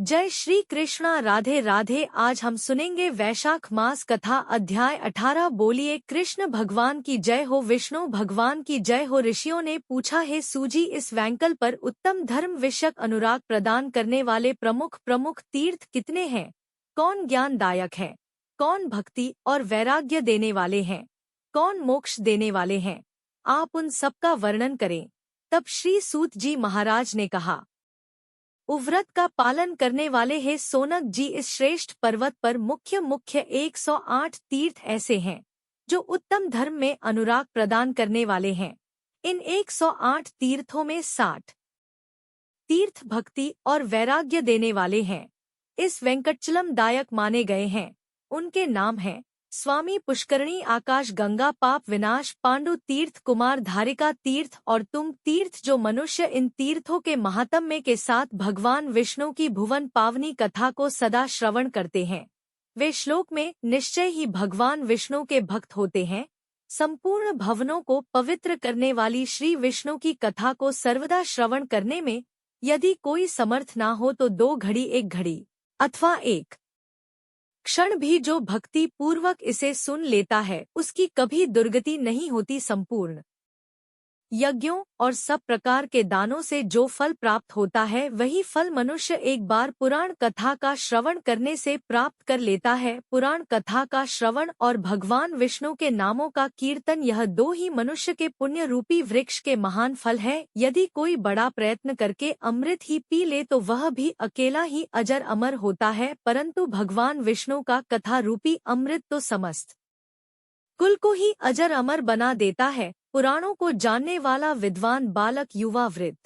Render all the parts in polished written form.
जय श्री कृष्णा। राधे राधे। आज हम सुनेंगे वैशाख मास कथा अध्याय 18। बोलिए कृष्ण भगवान की जय हो, विष्णु भगवान की जय हो। ऋषियों ने पूछा, है सूजी, इस वैंकल पर उत्तम धर्म विषयक अनुराग प्रदान करने वाले प्रमुख तीर्थ कितने हैं? कौन ज्ञानदायक है? कौन भक्ति और वैराग्य देने वाले हैं? कौन मोक्ष देने वाले हैं? आप उन सबका वर्णन करें। तब श्री सूत जी महाराज ने कहा, उव्रत का पालन करने वाले हे सोनक जी, इस श्रेष्ठ पर्वत पर मुख्य 108 तीर्थ ऐसे हैं जो उत्तम धर्म में अनुराग प्रदान करने वाले हैं। इन 108 तीर्थों में 60 तीर्थ भक्ति और वैराग्य देने वाले हैं, इस वेंकटचलम दायक माने गए हैं। उनके नाम हैं स्वामी पुष्करणी, आकाश गंगा, पाप विनाश, पांडु तीर्थ, कुमार धारिका तीर्थ और तुम तीर्थ। जो मनुष्य इन तीर्थों के महात्म्य के साथ भगवान विष्णु की भुवन पावनी कथा को सदा श्रवण करते हैं, वे श्लोक में निश्चय ही भगवान विष्णु के भक्त होते हैं। संपूर्ण भवनों को पवित्र करने वाली श्री विष्णु की कथा को सर्वदा श्रवण करने में यदि कोई समर्थ ना हो तो 2 घड़ी 1 घड़ी अथवा 1 क्षण भी जो भक्ति पूर्वक इसे सुन लेता है, उसकी कभी दुर्गति नहीं होती। संपूर्ण यज्ञों और सब प्रकार के दानों से जो फल प्राप्त होता है, वही फल मनुष्य एक बार पुराण कथा का श्रवण करने से प्राप्त कर लेता है। पुराण कथा का श्रवण और भगवान विष्णु के नामों का कीर्तन, यह 2 ही मनुष्य के पुण्य रूपी वृक्ष के महान फल है। यदि कोई बड़ा प्रयत्न करके अमृत ही पी ले तो वह भी अकेला ही अजर अमर होता है, परंतु भगवान विष्णु का कथा रूपी अमृत तो समस्त कुल को ही अजर अमर बना देता है। पुराणों को जानने वाला विद्वान बालक, युवा, वृद्ध,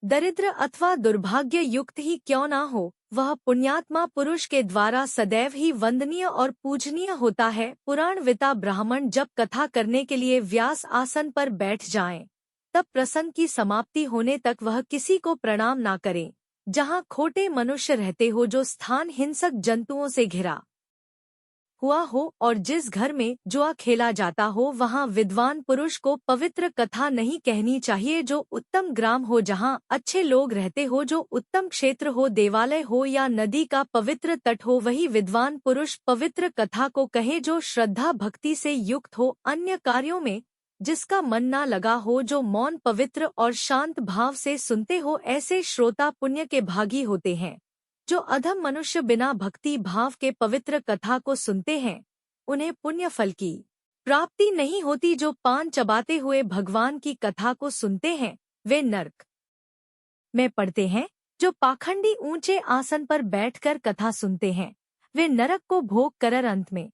दरिद्र अथवा दुर्भाग्य युक्त ही क्यों ना हो, वह पुण्यात्मा पुरुष के द्वारा सदैव ही वंदनीय और पूजनीय होता है। पुराणविता ब्राह्मण जब कथा करने के लिए व्यास आसन पर बैठ जाएं, तब प्रसंग की समाप्ति होने तक वह किसी को प्रणाम ना करें। जहाँ खोटे मनुष्य रहते हो, जो स्थान हिंसक जंतुओं से घिरा हुआ हो और जिस घर में जुआ खेला जाता हो, वहाँ विद्वान पुरुष को पवित्र कथा नहीं कहनी चाहिए। जो उत्तम ग्राम हो, जहाँ अच्छे लोग रहते हो, जो उत्तम क्षेत्र हो, देवालय हो या नदी का पवित्र तट हो, वही विद्वान पुरुष पवित्र कथा को कहे। जो श्रद्धा भक्ति से युक्त हो, अन्य कार्यों में जिसका मन ना लगा हो, जो मौन पवित्र और शांत भाव से सुनते हो, ऐसे श्रोता पुण्य के भागी होते हैं। जो अधम मनुष्य बिना भक्ति भाव के पवित्र कथा को सुनते हैं, उन्हें पुण्य फल की प्राप्ति नहीं होती। जो पान चबाते हुए भगवान की कथा को सुनते हैं, वे नरक में पड़ते हैं। जो पाखंडी ऊंचे आसन पर बैठकर कथा सुनते हैं, वे नरक को भोग कर अंत में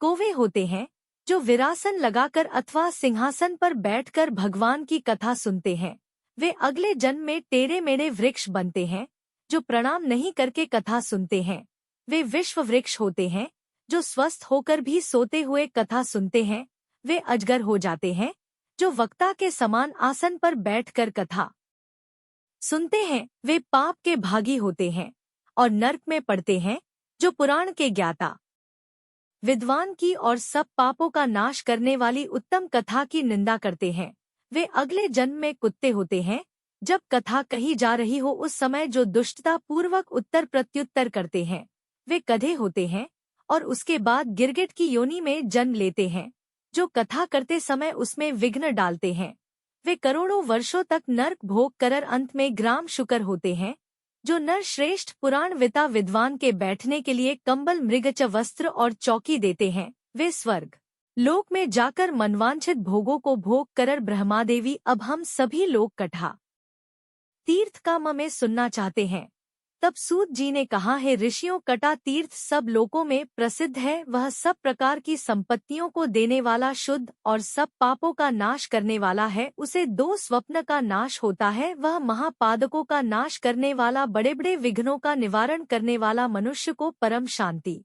कोवे होते हैं। जो विरासन लगाकर अथवा सिंहासन पर बैठकर भगवान की कथा सुनते हैं, वे अगले जन्म में टेढ़े मेढ़े वृक्ष बनते हैं। जो प्रणाम नहीं करके कथा सुनते हैं, वे विश्व वृक्ष होते हैं। जो स्वस्थ होकर भी सोते हुए कथा सुनते हैं, वे अजगर हो जाते हैं। जो वक्ता के समान आसन पर बैठकर कथा सुनते हैं, वे पाप के भागी होते हैं और नरक में पड़ते हैं। जो पुराण के ज्ञाता विद्वान की और सब पापों का नाश करने वाली उत्तम कथा की निंदा करते हैं, वे अगले जन्म में कुत्ते होते हैं। जब कथा कही जा रही हो, उस समय जो दुष्टता पूर्वक उत्तर प्रत्युत्तर करते हैं, वे गधे होते हैं और उसके बाद गिरगिट की योनि में जन्म लेते हैं। जो कथा करते समय उसमें विघ्न डालते हैं, वे करोड़ों वर्षों तक नरक भोग कर अंत में ग्राम शुकर होते हैं। जो नर श्रेष्ठ पुराणविता विद्वान के बैठने के लिए कंबल, मृगच वस्त्र और चौकी देते हैं, वे स्वर्ग लोक में जाकर मनवांछित भोगों को भोग कर ब्रह्मादेवी, अब हम सभी लोग कथा तीर्थ का में सुनना चाहते हैं। तब सूत जी ने कहा, है ऋषियों, कटा तीर्थ सब लोकों में प्रसिद्ध है। वह सब प्रकार की संपत्तियों को देने वाला, शुद्ध और सब पापों का नाश करने वाला है। उसे 2 स्वप्न का नाश होता है। वह महापादकों का नाश करने वाला, बड़े बड़े विघ्नों का निवारण करने वाला, मनुष्य को परम शांति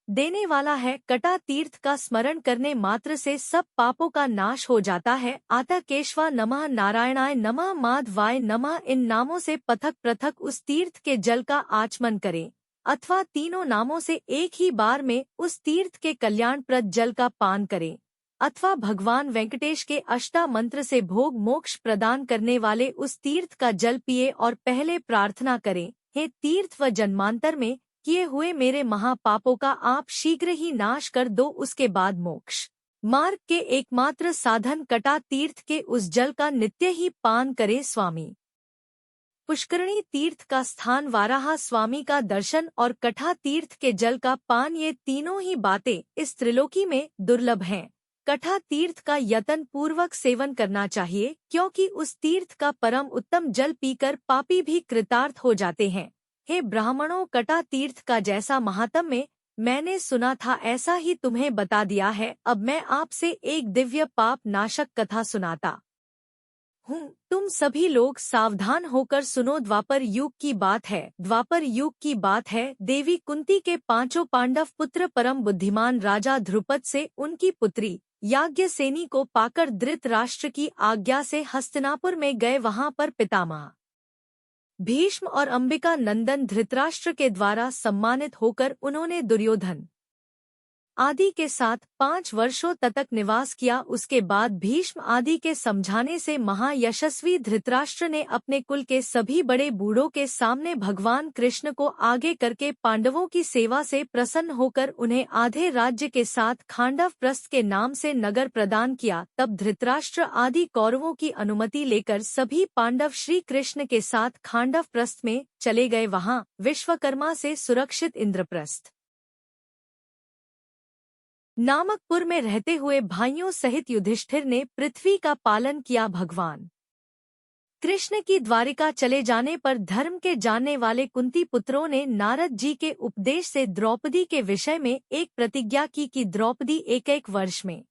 देने वाला है। कटा तीर्थ का स्मरण करने मात्र से सब पापों का नाश हो जाता है। आता केशवा नमः, नारायणाय नमः, माधवाय नमः, इन नामों से पृथक पृथक उस तीर्थ के जल का आचमन करें, अथवा तीनों नामों से एक ही बार में उस तीर्थ के कल्याणप्रद जल का पान करें। अथवा भगवान वेंकटेश के अष्टा मंत्र से भोग मोक्ष प्रदान करने वाले उस तीर्थ का जल पिए और पहले प्रार्थना करें, हे तीर्थ व जन्मांतर में किए हुए मेरे महापापों का आप शीघ्र ही नाश कर दो। उसके बाद मोक्ष मार्ग के एकमात्र साधन कटा तीर्थ के उस जल का नित्य ही पान करे। स्वामी पुष्करणी तीर्थ का स्थान, वाराहा स्वामी का दर्शन और कठा तीर्थ के जल का पान, ये तीनों ही बातें इस त्रिलोकी में दुर्लभ हैं। कठा तीर्थ का यत्न पूर्वक सेवन करना चाहिए, क्योंकि उस तीर्थ का परम उत्तम जल पीकर पापी भी कृतार्थ हो जाते हैं। हे ब्राह्मणों, कटा तीर्थ का जैसा महात्म्य मैंने सुना था ऐसा ही तुम्हें बता दिया है। अब मैं आपसे एक दिव्य पाप नाशक कथा सुनाता हूँ। तुम सभी लोग सावधान होकर सुनो। द्वापर युग की बात है। द्वापर युग की बात है। देवी कुंती के पांचों पांडव पुत्र परम बुद्धिमान राजा ध्रुपद से उनकी पुत्री याज्ञसेनी को पाकर धृतराष्ट्र की आज्ञा से हस्तिनापुर में गए। वहां पर पितामह भीष्म और अंबिका नंदन धृतराष्ट्र के द्वारा सम्मानित होकर उन्होंने दुर्योधन आदि के साथ 5 वर्षों तक निवास किया। उसके बाद भीष्म आदि के समझाने से महायशस्वी धृतराष्ट्र ने अपने कुल के सभी बड़े बूढ़ों के सामने भगवान कृष्ण को आगे करके पांडवों की सेवा से प्रसन्न होकर उन्हें आधे राज्य के साथ खांडव प्रस्थ के नाम से नगर प्रदान किया। तब धृतराष्ट्र आदि कौरवों की अनुमति लेकर सभी पांडव श्री कृष्ण के साथ खांडव प्रस्थ में चले गए। वहां विश्वकर्मा से सुरक्षित इंद्रप्रस्थ नामकपुर में रहते हुए भाइयों सहित युधिष्ठिर ने पृथ्वी का पालन किया। भगवान कृष्ण की द्वारिका चले जाने पर धर्म के जानने वाले कुंती पुत्रों ने नारद जी के उपदेश से द्रौपदी के विषय में एक प्रतिज्ञा की कि द्रौपदी एक वर्ष में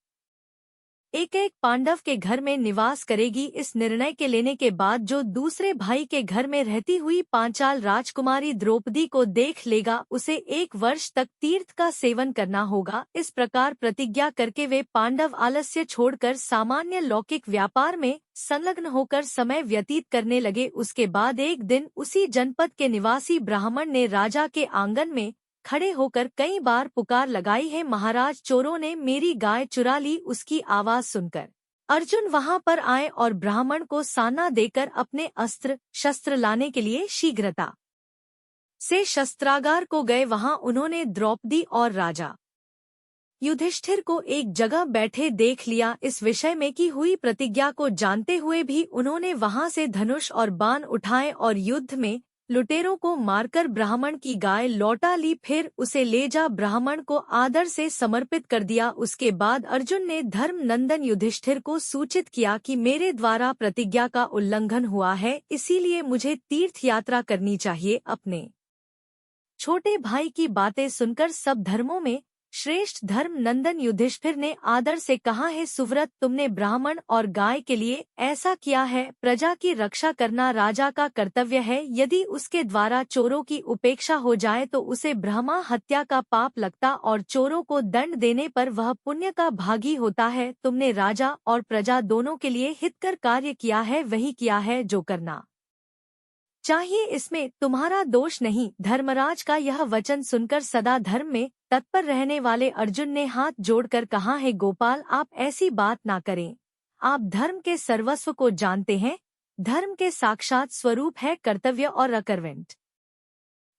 एक पांडव के घर में निवास करेगी। इस निर्णय के लेने के बाद जो दूसरे भाई के घर में रहती हुई पांचाल राजकुमारी द्रौपदी को देख लेगा, उसे 1 वर्ष तक तीर्थ का सेवन करना होगा। इस प्रकार प्रतिज्ञा करके वे पांडव आलस्य छोड़कर सामान्य लौकिक व्यापार में संलग्न होकर समय व्यतीत करने लगे। उसके बाद एक दिन उसी जनपद के निवासी ब्राह्मण ने राजा के आंगन में खड़े होकर कई बार पुकार लगाई है, महाराज चोरों ने मेरी गाय चुरा ली। उसकी आवाज सुनकर अर्जुन वहां पर आए और ब्राह्मण को साना देकर अपने अस्त्र शस्त्र लाने के लिए शीघ्रता से शस्त्रागार को गए। वहां उन्होंने द्रौपदी और राजा युधिष्ठिर को एक जगह बैठे देख लिया। इस विषय में की हुई प्रतिज्ञा को जानते हुए भी उन्होंने वहां से धनुष और बाण उठाए और युद्ध में लुटेरों को मारकर ब्राह्मण की गाय लौटा ली। फिर उसे ले जा ब्राह्मण को आदर से समर्पित कर दिया। उसके बाद अर्जुन ने धर्म नंदन युधिष्ठिर को सूचित किया कि मेरे द्वारा प्रतिज्ञा का उल्लंघन हुआ है, इसीलिए मुझे तीर्थ यात्रा करनी चाहिए। अपने छोटे भाई की बातें सुनकर सब धर्मों में श्रेष्ठ धर्म नंदन युधिष्ठिर ने आदर से कहा, है सुव्रत, तुमने ब्राह्मण और गाय के लिए ऐसा किया है। प्रजा की रक्षा करना राजा का कर्तव्य है। यदि उसके द्वारा चोरों की उपेक्षा हो जाए तो उसे ब्रह्मा हत्या का पाप लगता और चोरों को दंड देने पर वह पुण्य का भागी होता है। तुमने राजा और प्रजा दोनों के लिए हितकर कार्य किया है, वही किया है जो करना चाहिए, इसमें तुम्हारा दोष नहीं। धर्मराज का यह वचन सुनकर सदा धर्म में तत्पर रहने वाले अर्जुन ने हाथ जोड़कर कहा, है गोपाल, आप ऐसी बात ना करें। आप धर्म के सर्वस्व को जानते हैं। धर्म के साक्षात स्वरूप है कर्तव्य और अकर्वेंट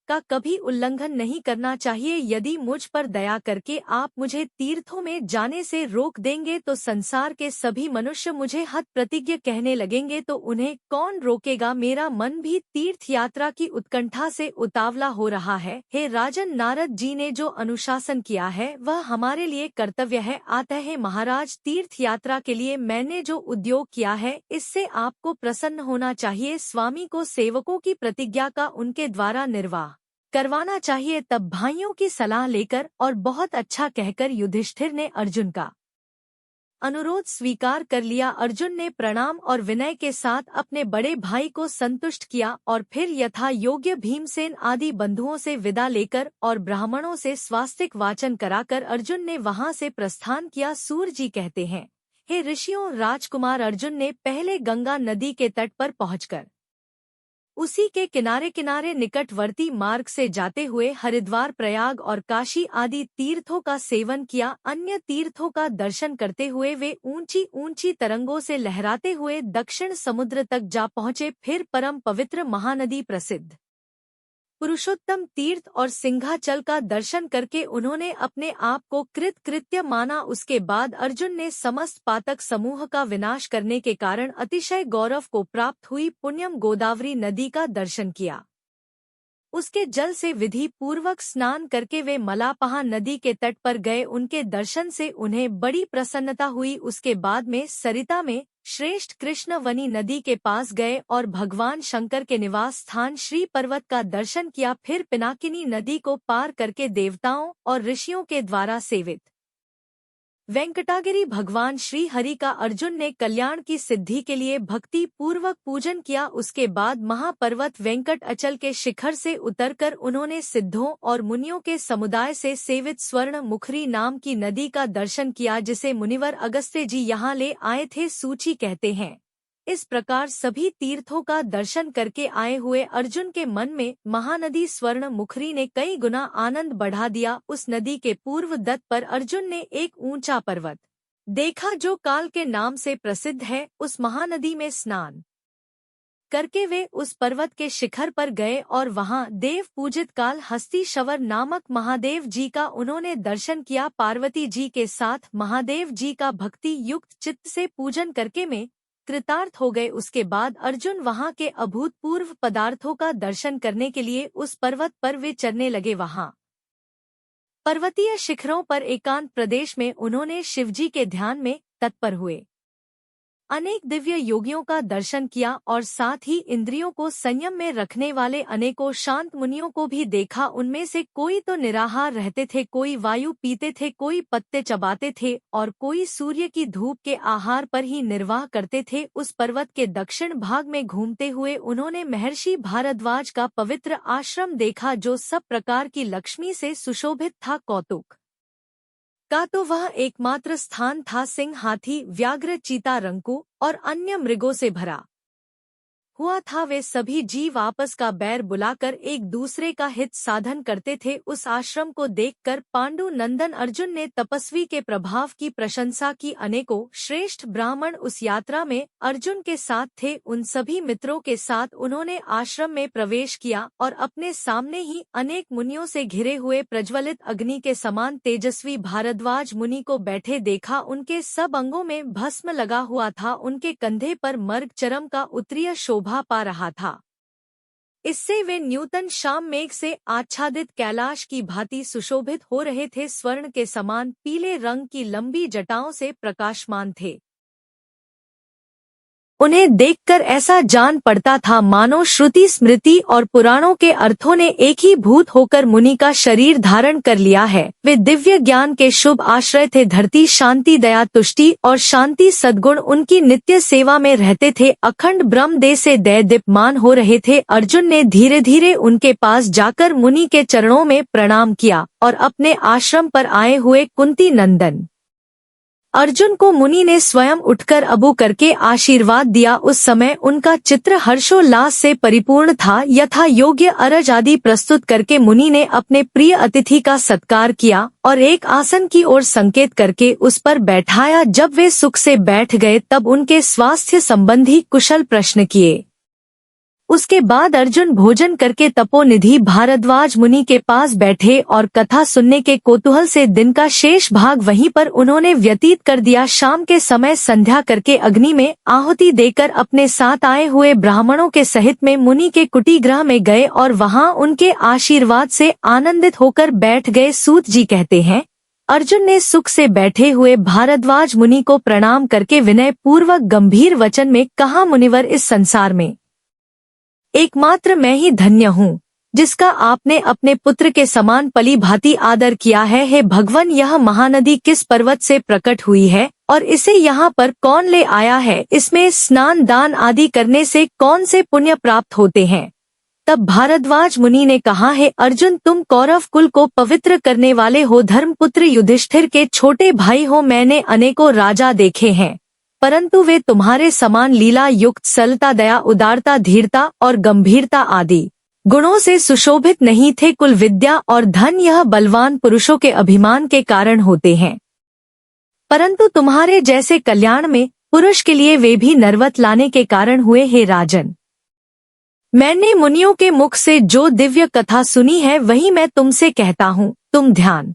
का कभी उल्लंघन नहीं करना चाहिए। यदि मुझ पर दया करके आप मुझे तीर्थों में जाने से रोक देंगे तो संसार के सभी मनुष्य मुझे हत प्रतिज्ञ कहने लगेंगे, तो उन्हें कौन रोकेगा। मेरा मन भी तीर्थ यात्रा की उत्कंठा से उतावला हो रहा है। हे राजन, नारद जी ने जो अनुशासन किया है वह हमारे लिए कर्तव्य है। अतः है महाराज, तीर्थ यात्रा के लिए मैंने जो उद्योग किया है इससे आपको प्रसन्न होना चाहिए। स्वामी को सेवकों की प्रतिज्ञा का उनके द्वारा निर्वाह करवाना चाहिए। तब भाइयों की सलाह लेकर और बहुत अच्छा कहकर युधिष्ठिर ने अर्जुन का अनुरोध स्वीकार कर लिया। अर्जुन ने प्रणाम और विनय के साथ अपने बड़े भाई को संतुष्ट किया और फिर यथा योग्य भीमसेन आदि बंधुओं से विदा लेकर और ब्राह्मणों से स्वास्तिक वाचन कराकर अर्जुन ने वहां से प्रस्थान किया। सूर्य जी कहते हैं, हे ऋषियों, राजकुमार अर्जुन ने पहले गंगा नदी के तट पर पहुंचकर उसी के किनारे किनारे निकटवर्ती मार्ग से जाते हुए हरिद्वार, प्रयाग और काशी आदि तीर्थों का सेवन किया। अन्य तीर्थों का दर्शन करते हुए वे ऊंची ऊंची तरंगों से लहराते हुए दक्षिण समुद्र तक जा पहुँचे। फिर परम पवित्र महानदी प्रसिद्ध पुरुषोत्तम तीर्थ और सिंहाचल का दर्शन करके उन्होंने अपने आप को कृतकृत्य माना। उसके बाद अर्जुन ने समस्त पातक समूह का विनाश करने के कारण अतिशय गौरव को प्राप्त हुई पुण्यम गोदावरी नदी का दर्शन किया। उसके जल से विधि पूर्वक स्नान करके वे मलापहा नदी के तट पर गए। उनके दर्शन से उन्हें बड़ी प्रसन्नता हुई। उसके बाद में सरिता में श्रेष्ठ कृष्णवनी नदी के पास गए और भगवान शंकर के निवास स्थान श्री पर्वत का दर्शन किया। फिर पिनाकिनी नदी को पार करके देवताओं और ऋषियों के द्वारा सेवित वेंकटागिरी भगवान श्री हरि का अर्जुन ने कल्याण की सिद्धि के लिए भक्ति पूर्वक पूजन किया। उसके बाद महापर्वत वेंकट अचल के शिखर से उतरकर उन्होंने सिद्धों और मुनियों के समुदाय से सेवित स्वर्ण मुखरी नाम की नदी का दर्शन किया, जिसे मुनिवर अगस्त्य जी यहाँ ले आए थे, सूची कहते हैं। इस प्रकार सभी तीर्थों का दर्शन करके आए हुए अर्जुन के मन में महानदी स्वर्ण मुखरी ने कई गुना आनंद बढ़ा दिया। उस नदी के पूर्व दत्त पर अर्जुन ने एक ऊंचा पर्वत देखा जो काल के नाम से प्रसिद्ध है। उस महानदी में स्नान करके वे उस पर्वत के शिखर पर गए और वहां देव पूजित काल हस्ती शवर नामक महादेव जी का उन्होंने दर्शन किया। पार्वती जी के साथ महादेव जी का भक्ति युक्त चित्त से पूजन करके में कृतार्थ हो गए। उसके बाद अर्जुन वहां के अभूतपूर्व पदार्थों का दर्शन करने के लिए उस पर्वत पर वे चढ़ने लगे। वहां पर्वतीय शिखरों पर एकांत प्रदेश में उन्होंने शिवजी के ध्यान में तत्पर हुए। अनेक दिव्य योगियों का दर्शन किया और साथ ही इंद्रियों को संयम में रखने वाले अनेकों शांत मुनियों को भी देखा। उनमें से कोई तो निराहार रहते थे, कोई वायु पीते थे, कोई पत्ते चबाते थे और कोई सूर्य की धूप के आहार पर ही निर्वाह करते थे। उस पर्वत के दक्षिण भाग में घूमते हुए उन्होंने महर्षि भारद्वाज का पवित्र आश्रम देखा, जो सब प्रकार की लक्ष्मी से सुशोभित था। कौतुक का तो वह एकमात्र स्थान था। सिंह, हाथी, व्याघ्र, चीता, रंकू और अन्य मृगों से भरा हुआ था। वे सभी जीव आपस का बैर बुलाकर एक दूसरे का हित साधन करते थे। उस आश्रम को देखकर पांडु नंदन अर्जुन ने तपस्वी के प्रभाव की प्रशंसा की। अनेकों श्रेष्ठ ब्राह्मण उस यात्रा में अर्जुन के साथ थे। उन सभी मित्रों के साथ उन्होंने आश्रम में प्रवेश किया और अपने सामने ही अनेक मुनियों से घिरे हुए प्रज्वलित अग्नि के समान तेजस्वी भारद्वाज मुनि को बैठे देखा। उनके सब अंगों में भस्म लगा हुआ था। उनके कंधे पर मर्ग चरम का उत्तरीय शोभा पा रहा था। इससे वे न्यूतन शाम मेघ से आच्छादित कैलाश की भांति सुशोभित हो रहे थे। स्वर्ण के समान पीले रंग की लंबी जटाओं से प्रकाशमान थे। उन्हें देखकर ऐसा जान पड़ता था मानो श्रुति, स्मृति और पुराणों के अर्थों ने एक ही भूत होकर मुनि का शरीर धारण कर लिया है। वे दिव्य ज्ञान के शुभ आश्रय थे। धरती, शांति, दया, तुष्टि और शांति सद्गुण उनकी नित्य सेवा में रहते थे। अखंड ब्रह्मदेह से दैदीप्यमान हो रहे थे। अर्जुन ने धीरे धीरे उनके पास जाकर मुनि के चरणों में प्रणाम किया और अपने आश्रम पर आए हुए कुंती नंदन अर्जुन को मुनि ने स्वयं उठकर अबू करके आशीर्वाद दिया। उस समय उनका चित्र हर्षोल्लास से परिपूर्ण था। यथा योग्य अरज आदि प्रस्तुत करके मुनि ने अपने प्रिय अतिथि का सत्कार किया और एक आसन की ओर संकेत करके उस पर बैठाया। जब वे सुख से बैठ गए तब उनके स्वास्थ्य संबंधी कुशल प्रश्न किए। उसके बाद अर्जुन भोजन करके तपोनिधि भारद्वाज मुनि के पास बैठे और कथा सुनने के कौतूहल से दिन का शेष भाग वहीं पर उन्होंने व्यतीत कर दिया। शाम के समय संध्या करके अग्नि में आहुति देकर अपने साथ आए हुए ब्राह्मणों के सहित में मुनि के कुटीगृह में गए और वहां उनके आशीर्वाद से आनंदित होकर बैठ गए। सूत जी कहते हैं, अर्जुन ने सुख से बैठे हुए भारद्वाज मुनि को प्रणाम करके विनय पूर्वक गंभीर वचन में कहा, मुनिवर, इस संसार में एकमात्र मैं ही धन्य हूँ जिसका आपने अपने पुत्र के समान पली भांति आदर किया है। हे भगवान, यह महानदी किस पर्वत से प्रकट हुई है और इसे यहाँ पर कौन ले आया है? इसमें स्नान दान आदि करने से कौन से पुण्य प्राप्त होते हैं? तब भारद्वाज मुनि ने कहा, है अर्जुन, तुम कौरव कुल को पवित्र करने वाले हो, धर्मपुत्र युधिष्ठिर के छोटे भाई हो। मैंने अनेकों राजा देखे हैं परंतु वे तुम्हारे समान लीला युक्त सरलता, दया, उदारता, धीरता और गंभीरता आदि गुणों से सुशोभित नहीं थे। कुल विद्या और धन यह बलवान पुरुषों के अभिमान के कारण होते हैं, परंतु तुम्हारे जैसे कल्याण में पुरुष के लिए वे भी नरवत लाने के कारण हुए। हे राजन, मैंने मुनियों के मुख से जो दिव्य कथा सुनी है वही मैं तुमसे कहता हूँ, तुम ध्यान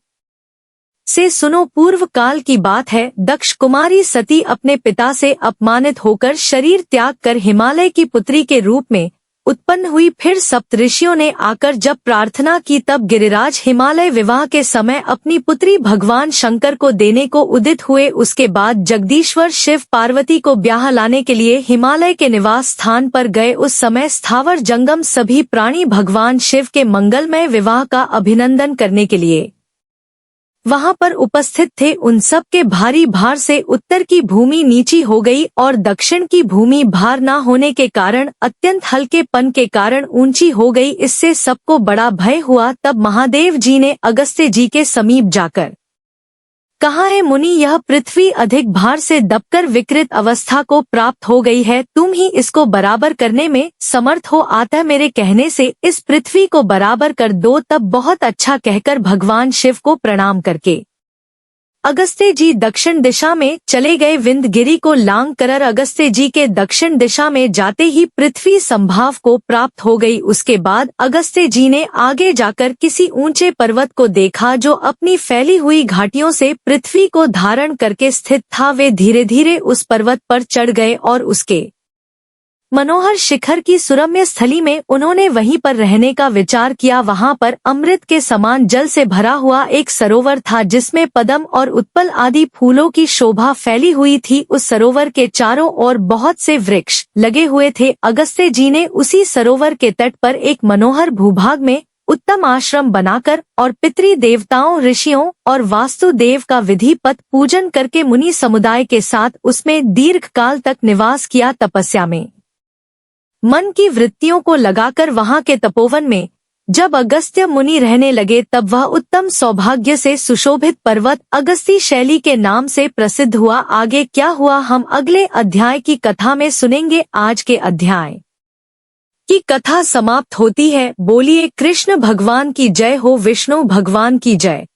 से सुनो। पूर्व काल की बात है, दक्ष कुमारी सती अपने पिता से अपमानित होकर शरीर त्याग कर हिमालय की पुत्री के रूप में उत्पन्न हुई। फिर सप्तऋषियों ने आकर जब प्रार्थना की तब गिरिराज हिमालय विवाह के समय अपनी पुत्री भगवान शंकर को देने को उदित हुए। उसके बाद जगदीश्वर शिव पार्वती को ब्याह लाने के लिए हिमालय के निवास स्थान पर गए। उस समय स्थावर जंगम सभी प्राणी भगवान शिव के मंगलमय विवाह का अभिनंदन करने के लिए वहां पर उपस्थित थे। उन सब के भारी भार से उत्तर की भूमि नीची हो गई और दक्षिण की भूमि भार न होने के कारण अत्यंत हल्केपन के कारण ऊंची हो गई। इससे सबको बड़ा भय हुआ। तब महादेव जी ने अगस्त्य जी के समीप जाकर कहा, है मुनि, यह पृथ्वी अधिक भार से दबकर विकृत अवस्था को प्राप्त हो गई है। तुम ही इसको बराबर करने में समर्थ हो। अतः मेरे कहने से इस पृथ्वी को बराबर कर दो। तब बहुत अच्छा कहकर भगवान शिव को प्रणाम करके अगस्त्य जी दक्षिण दिशा में चले गए। विंध्यगिरि को लांग कर अगस्त्य जी के दक्षिण दिशा में जाते ही पृथ्वी संभाव को प्राप्त हो गई। उसके बाद अगस्त्य जी ने आगे जाकर किसी ऊंचे पर्वत को देखा जो अपनी फैली हुई घाटियों से पृथ्वी को धारण करके स्थित था। वे धीरे धीरे उस पर्वत पर चढ़ गए और उसके मनोहर शिखर की सुरम्य स्थली में उन्होंने वहीं पर रहने का विचार किया। वहां पर अमृत के समान जल से भरा हुआ एक सरोवर था जिसमें पद्म और उत्पल आदि फूलों की शोभा फैली हुई थी। उस सरोवर के चारों ओर बहुत से वृक्ष लगे हुए थे। अगस्त्य जी ने उसी सरोवर के तट पर एक मनोहर भूभाग में उत्तम आश्रम बनाकर और पितृ देवताओं, ऋषियों और वास्तुदेव का विधिवत पूजन करके मुनि समुदाय के साथ उसमें दीर्घ काल तक निवास किया। तपस्या में मन की वृत्तियों को लगाकर वहां के तपोवन में जब अगस्त्य मुनि रहने लगे तब वह उत्तम सौभाग्य से सुशोभित पर्वत अगस्ती शैली के नाम से प्रसिद्ध हुआ। आगे क्या हुआ हम अगले अध्याय की कथा में सुनेंगे। आज के अध्याय की कथा समाप्त होती है। बोलिए कृष्ण भगवान की जय हो, विष्णु भगवान की जय।